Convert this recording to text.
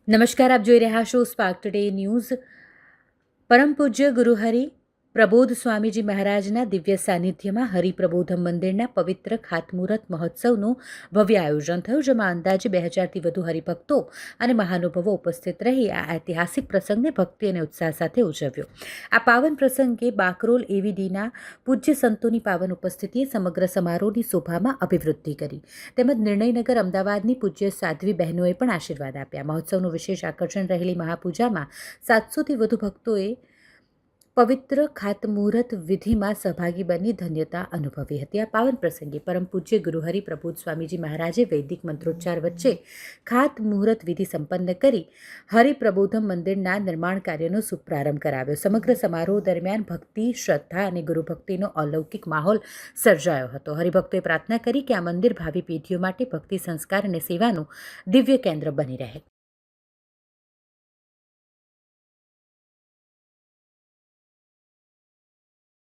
નમસ્કાર, આપ જોઈ રહ્યા છો સ્પાર્ક ટુડે ન્યૂઝ. પરમ પૂજ્ય ગુરુહરિ પ્રબોધ સ્વામીજી મહારાજના દિવ્ય સાનિધ્યમાં હરિપ્રબોધમ મંદિરના પવિત્ર ખાતમુહૂર્ત મહોત્સવનું ભવ્ય આયોજન થયું, જેમાં અંદાજે 2000થી વધુ હરિભક્તો અને મહાનુભાવો ઉપસ્થિત રહી આ ઐતિહાસિક પ્રસંગને ભક્તિ અને ઉત્સાહ સાથે ઉજવ્યો. આ પાવન પ્રસંગે બાકરોલ એવીડીના પૂજ્ય સંતોની પાવન ઉપસ્થિતિએ સમગ્ર સમારોહની શોભામાં અભિવૃદ્ધિ કરી, તેમજ નિર્ણયનગર અમદાવાદની પૂજ્ય સાધ્વી બહેનોએ પણ આશીર્વાદ આપ્યા. મહોત્સવનું વિશેષ આકર્ષણ રહેલી મહાપૂજામાં 700થી વધુ ભક્તોએ પવિત્ર ખાતમુહૂર્ત વિધિમાં સહભાગી બની ધન્યતા અનુભવી હતી. આ પાવન પ્રસંગે પરમ પૂજ્ય ગુરુહરિ પ્રબોધ સ્વામીજી મહારાજે વૈદિક મંત્રોચ્ચાર વચ્ચે ખાતમુહૂર્ત વિધિ સંપન્ન કરી હરિપ્રબોધમ મંદિરના નિર્માણ કાર્યનો શુભ પ્રારંભ કરાવ્યો. સમગ્ર સમારોહ દરમિયાન ભક્તિ, શ્રદ્ધા અને ગુરુભક્તિનો અલૌકિક માહોલ સર્જાયો હતો. હરિભક્તોએ પ્રાર્થના કરી કે આ મંદિર ભાવિ પેઢીઓ માટે ભક્તિ, સંસ્કાર અને સેવાનું દિવ્ય કેન્દ્ર બની રહે.